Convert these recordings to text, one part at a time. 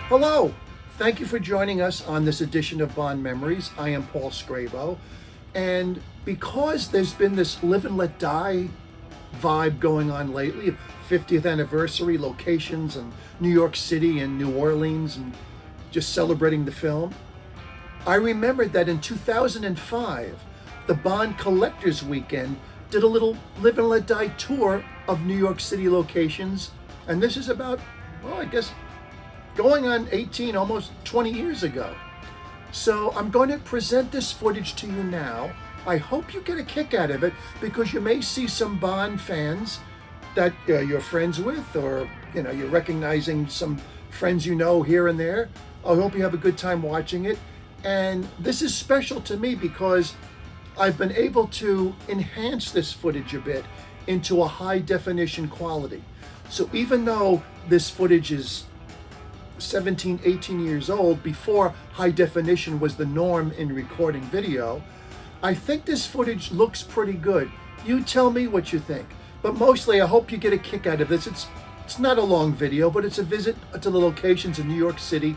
Hello, thank you for joining us on this edition of Bond Memories. I am Paul Scrabo, and because there's been this live and let die vibe going on lately, 50th anniversary locations in New York City and New Orleans and just celebrating the film, I remembered that in 2005, the Bond Collectors Weekend did a little live and let die tour of New York City locations, and this is about, well, I guess going on 18, almost 20 years ago. So I'm going to present this footage to you now. I hope you get a kick out of it because you may see some Bond fans that you're friends with, or you're recognizing some friends you know here and there. I hope you have a good time watching it. And this is special to me because I've been able to enhance this footage a bit into a high definition quality. So even though this footage is 17, 18 years old, before high definition was the norm in recording video, I think this footage looks pretty good. You tell me what you think. But mostly I hope you get a kick out of this. It's not a long video, but it's a visit to the locations in New York City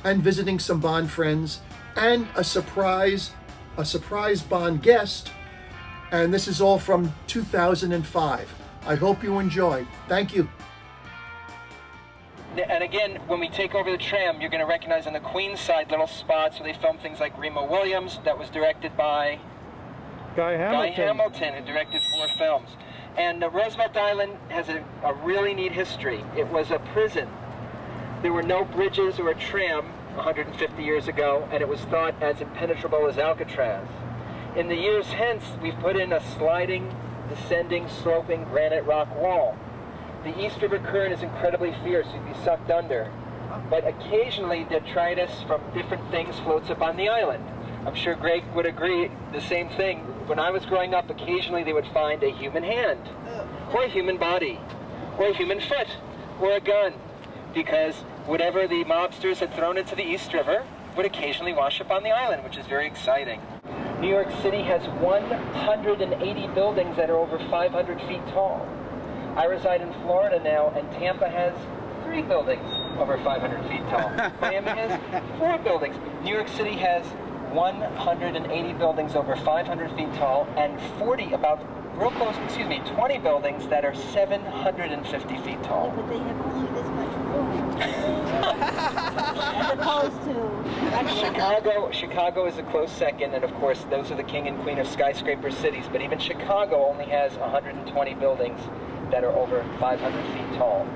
and visiting some Bond friends and a surprise Bond guest. And this is all from 2005. I hope you enjoy. Thank you. And again, when we take over the tram, you're going to recognize on the Queen's side little spots where they filmed things like Remo Williams, that was directed by Guy Hamilton, who directed 4 films. And Roosevelt Island has a really neat history. It was a prison. There were no bridges or a tram 150 years ago, and it was thought as impenetrable as Alcatraz. In the years hence, we've put in a sliding, descending, sloping granite rock wall. The East River current is incredibly fierce, you'd be sucked under. But occasionally detritus from different things floats up on the island. I'm sure Greg would agree the same thing. When I was growing up, occasionally they would find a human hand, or a human body, or a human foot, or a gun, because whatever the mobsters had thrown into the East River would occasionally wash up on the island, which is very exciting. New York City has 180 buildings that are over 500 feet tall. I reside in Florida now, and Tampa has 3 buildings over 500 feet tall. Miami has 4 buildings. New York City has 180 buildings over 500 feet tall, and 20 buildings that are 750 feet tall. But they have only this much room. As opposed to Chicago is a close second, and of course those are the king and queen of skyscraper cities, but even Chicago only has 120 buildings that are over 500 feet tall.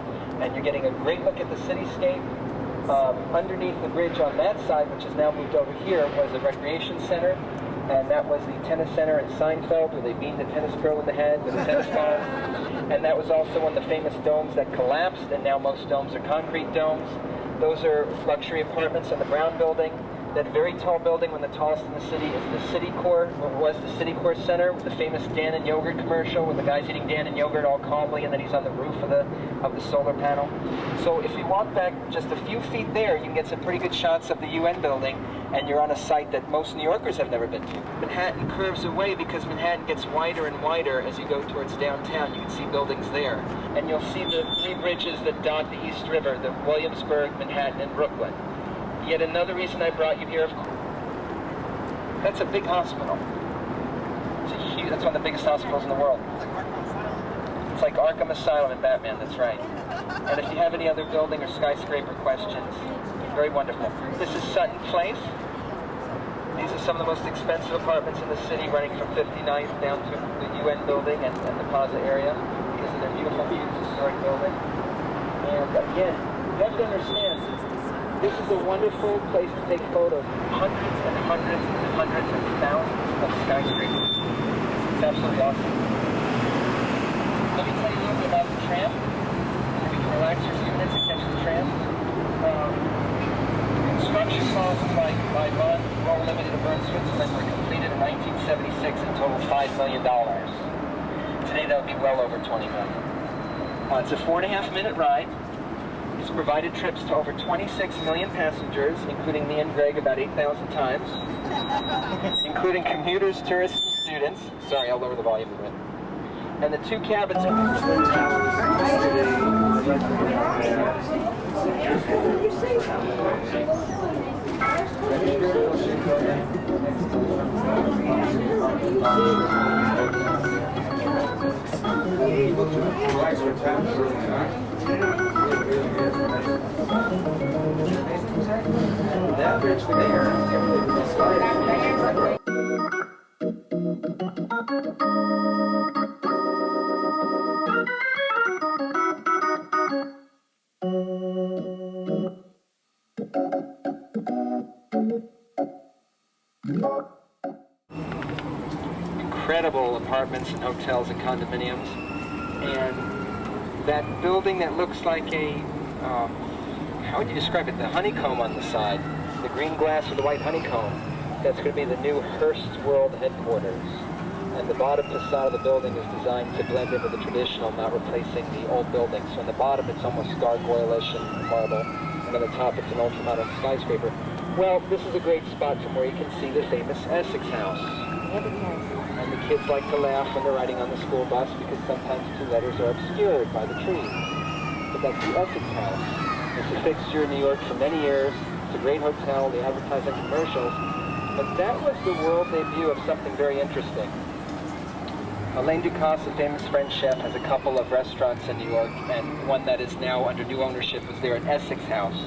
And you're getting a great look at the cityscape. Underneath the bridge on that side, which is now moved over here, was a recreation center, and that was the tennis center at Seinfeld, where they beamed the tennis girl in the head with a tennis ball. And that was also one of the famous domes that collapsed, and now most domes are concrete domes. Those are luxury apartments in the Brown Building. That very tall building, one of the tallest in the city, is the City Corps, or was the City Corps Center, with the famous Dan and Yogurt commercial, where the guy's eating Dan and Yogurt all calmly, and then he's on the roof of the solar panel. So if you walk back just a few feet there, you can get some pretty good shots of the UN building, and you're on a site that most New Yorkers have never been to. Manhattan curves away because Manhattan gets wider and wider as you go towards downtown. You can see buildings there. And you'll see the 3 bridges that dot the East River, the Williamsburg, Manhattan, and Brooklyn. Yet another reason I brought you here, that's a big hospital. That's one of the biggest hospitals in the world. It's like Arkham Asylum in Batman, that's right. And if you have any other building or skyscraper questions, very wonderful. This is Sutton Place. These are some of the most expensive apartments in the city, running from 59th down to the UN building and the Plaza area, because of their beautiful views, historic building. And again, you have to understand, this is a wonderful place to take photos. Hundreds and hundreds and hundreds and thousands of skyscrapers. It's absolutely awesome. Let me tell you a little bit about the tram. We can relax for a few minutes and catch the tram. Construction costs by Bond Roll Limited of Bern, Switzerland were completed in 1976 and totaled $5 million. Today that would be well over $20 million. It's a 4.5-minute ride. It's provided trips to over 26 million passengers, including me and Greg about 8,000 times, including commuters, tourists, and students. Sorry, I'll lower the volume a bit. And the 2 cabins That bridge there, everything started. Incredible apartments and hotels and condominiums, and that building that looks like a, how would you describe it, the honeycomb on the side, the green glass with the white honeycomb, that's going to be the new Hearst World headquarters. And the bottom facade of the building is designed to blend in with the traditional, not replacing the old building. So on the bottom it's almost gargoyle-ish and marble, and on the top it's an ultramodern skyscraper. Well, this is a great spot from where you can see the famous Essex House. And the kids like to laugh when they're riding on the school bus because sometimes the two letters are obscured by the trees. But that's the Essex House. It's a fixture in New York for many years. It's a great hotel. They advertise on commercials. But that was the world debut of something very interesting. Alain Ducasse, a famous French chef, has a couple of restaurants in New York, and one that is now under new ownership was there at Essex House.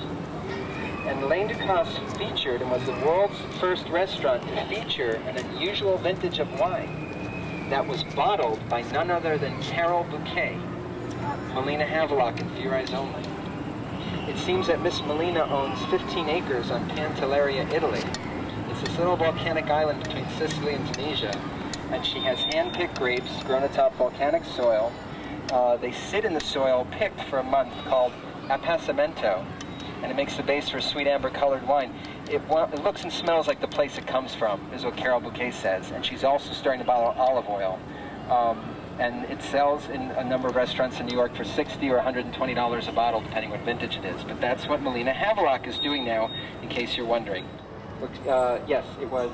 And Alain Ducasse featured and was the world's first restaurant to feature an unusual vintage of wine that was bottled by none other than Carol Bouquet, Melina Havelock in For Your Eyes Only. It seems that Miss Melina owns 15 acres on Pantelleria, Italy. It's this little volcanic island between Sicily and Tunisia, and she has hand-picked grapes grown atop volcanic soil. They sit in the soil picked for a month called appassimento, and it makes the base for a sweet amber-colored wine. It looks and smells like the place it comes from, is what Carol Bouquet says. And she's also starting to bottle olive oil. And it sells in a number of restaurants in New York for $60 or $120 a bottle, depending what vintage it is. But that's what Melina Havelock is doing now, in case you're wondering. Yes, it was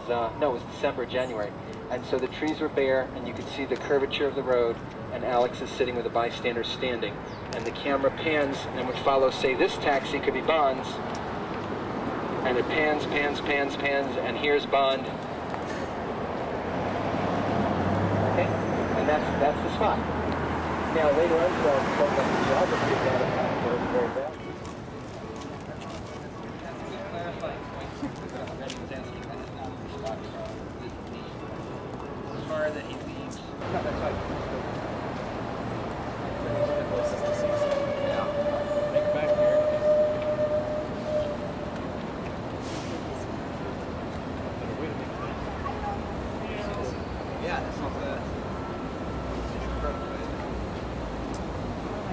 December, January. And so the trees were bare, and you could see the curvature of the road, and Alex is sitting with a bystander standing. And the camera pans, and would follow, say, this taxi could be Bond's. And it pans, and here's Bond. Okay, and that's the spot. Now later on, so I'll talk about the geography of that, very bad. That he leaves. No, that's right. Yeah, that's not bad.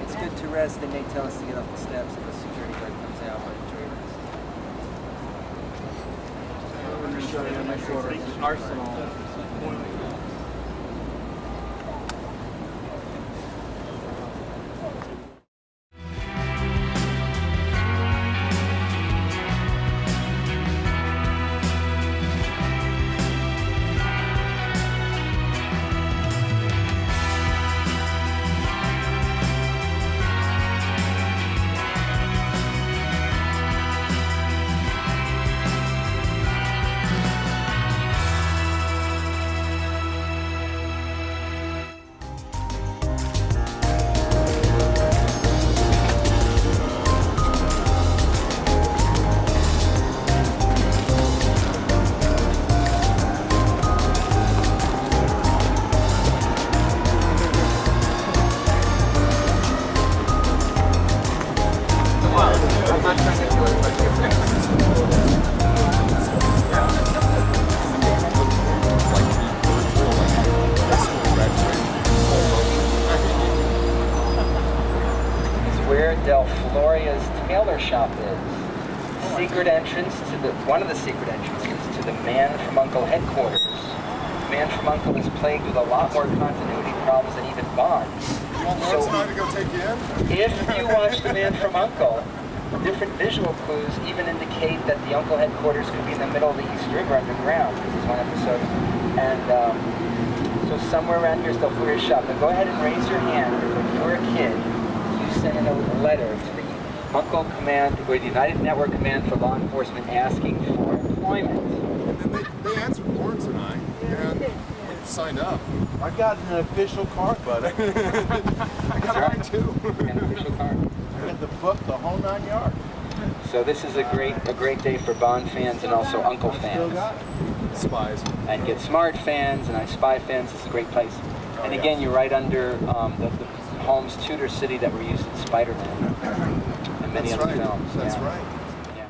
It's good to rest. They may tell us to get off the steps if a security guard comes out, but enjoy this. Arsenal. Shop is. Secret entrance to one of the secret entrances to the Man from U.N.C.L.E. headquarters. The Man from U.N.C.L.E. is plagued with a lot more continuity problems than even Bond. So, time to go take you in? If you watch The Man from U.N.C.L.E., the different visual clues even indicate that the U.N.C.L.E. headquarters could be in the middle of the East River underground. This is one episode. And so somewhere around here is the Fourier shop. Now go ahead and raise your hand if when you were a kid, you sent in a letter to the Uncle Command, or the United Network Command for Law Enforcement asking for employment. And they answered Lawrence and I, and we signed up. I got an official card, buddy. I got mine too. An official card. I got the book, the whole 9 yards. So this is a great day for Bond fans and also Uncle Still fans. got it. Spies. And Get Smart fans and I Spy fans. This is a great place. And again, you're right under the Holmes Tudor city that were used in Spider-Man and many That's other right. films. That's Yeah. right. Yeah.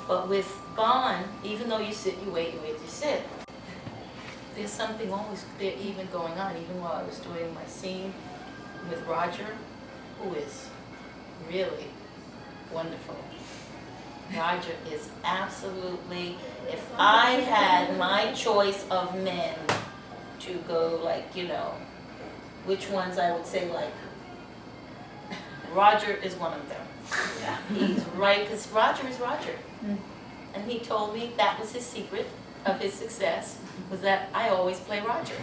But with Bond, even though you sit, you wait, you sit. There's something always there even going on, even while I was doing my scene with Roger, who is really wonderful. Roger is absolutely, if I had my choice of men to go like, which ones I would say like, Roger is one of them. He's right, because Roger is Roger. And he told me that was his secret of his success, was that I always play Roger.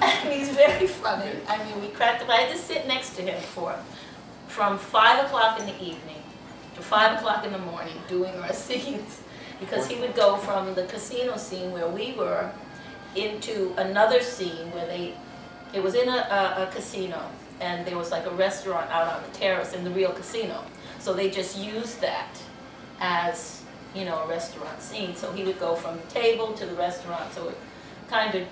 And he's very funny. I mean, we cracked up. I had to sit next to him from 5 o'clock in the evening to 5 o'clock in the morning doing our scenes, because he would go from the casino scene where we were into another scene where it was in a casino, and there was like a restaurant out on the terrace in the real casino. So they just used that as, a restaurant scene. So he would go from the table to the restaurant. So it kind of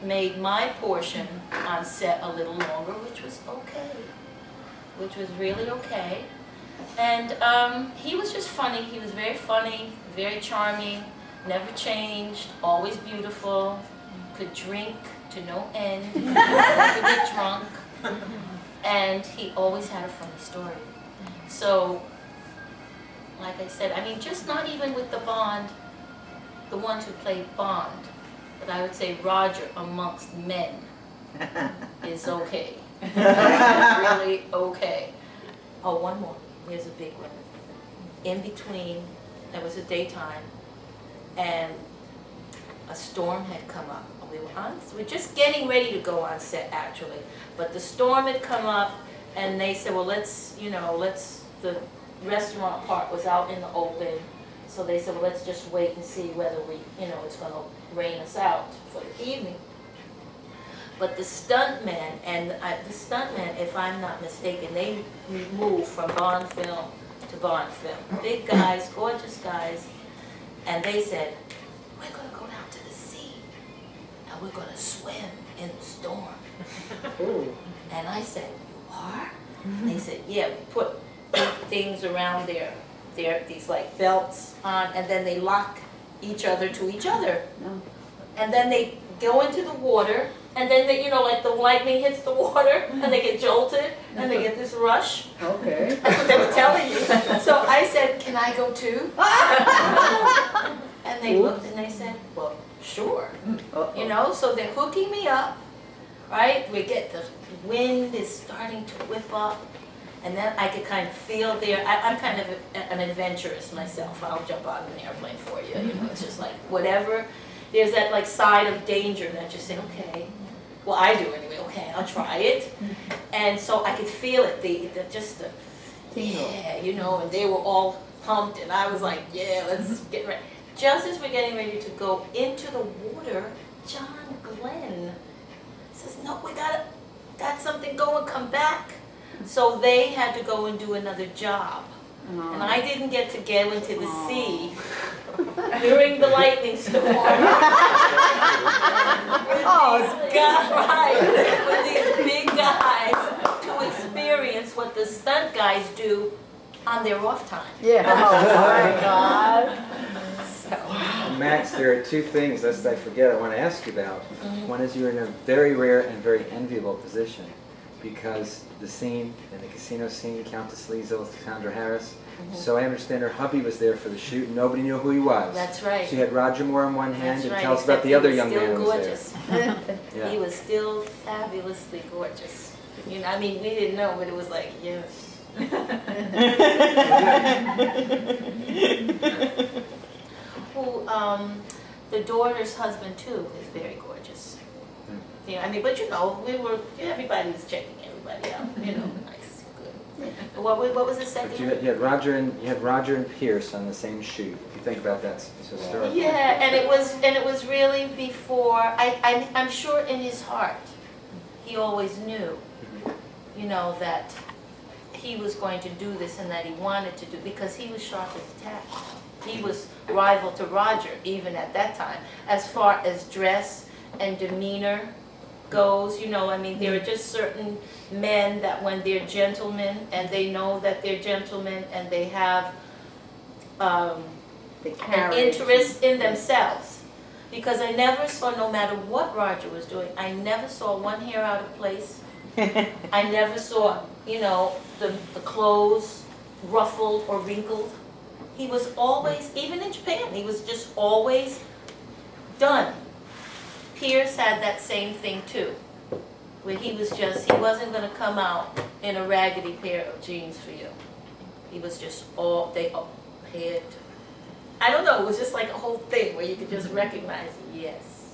made my portion on set a little longer, which was okay. Which was really okay. And he was just funny. He was very funny, very charming, never changed, always beautiful, could drink to no end, never get drunk. And he always had a funny story. So, like I said, I mean, just not even with the ones who played Bond, but I would say Roger amongst men is okay. Really okay. Oh, one more. Here's a big one. In between, there was a daytime, and a storm had come up. We're just getting ready to go on set, actually. But the storm had come up, and they said, well, the restaurant part was out in the open. So they said, well, let's just wait and see whether it's going to rain us out for the evening. But the stuntmen, if I'm not mistaken, they moved from Bond film to Bond film. Big guys, gorgeous guys. And they said, we're going to go down to the sea, and we're going to swim in the storm. And I said, you are? They said, yeah, we put things around these like belts on, and then they lock each other to each other. And then they go into the water, and then they, like the lightning hits the water, and they get jolted, and they get this rush. Okay. That's what they were telling me. So I said, can I go too? And they looked and they said, well, sure. So they're hooking me up, right? The wind is starting to whip up, And then I could kind of feel I'm kind of an adventurous myself. I'll jump out of an airplane for you. You know, it's just like whatever. There's that like side of danger that you say, okay. Well, I do anyway. Okay, I'll try it. And so I could feel it. Yeah, you know. And they were all pumped, and I was like, yeah, let's get ready. Just as we're getting ready to go into the water, John Glenn says, no, we got something going, come back. So they had to go and do another job. And I didn't get to go into the sea during the lightning storm with these big guys to experience what the stunt guys do on their off time. Yeah. Oh my God. Max, there are two things, lest I forget, I want to ask you about. One is you're in a very rare and very enviable position because the scene, in the casino scene, Countess Liesel, Sandra Harris, so I understand her hubby was there for the shoot and nobody knew who he was. That's right. So you had Roger Moore on one hand That's and right, tell us about the other young man who was gorgeous. there. Yeah. He was still fabulously gorgeous. You know, I mean, we didn't know, but it was like, yes. The daughter's husband too is very gorgeous. Yeah, I mean, but you know, everybody was checking everybody out. You know, nice, good. What was the second? But you had Roger and Pierce on the same shoot. If you think about that, it's historical. Yeah, and it was really before. I'm sure in his heart, he always knew, you know, that he was going to do this and that he wanted to do, because he was sharp as a tack. He was rival to Roger even at that time, as far as dress and demeanor goes. You know, I mean, there are just certain men that when they're gentlemen and they know that they're gentlemen and they have an interest in themselves. Because I never saw, no matter what Roger was doing, I never saw one hair out of place. I never saw, you know, the clothes ruffled or wrinkled. He was always, even in Japan, he was just always done. Pierce had that same thing too, where he wasn't going to come out in a raggedy pair of jeans for you. He was just had, I don't know, it was just like a whole thing where you could just recognize, yes.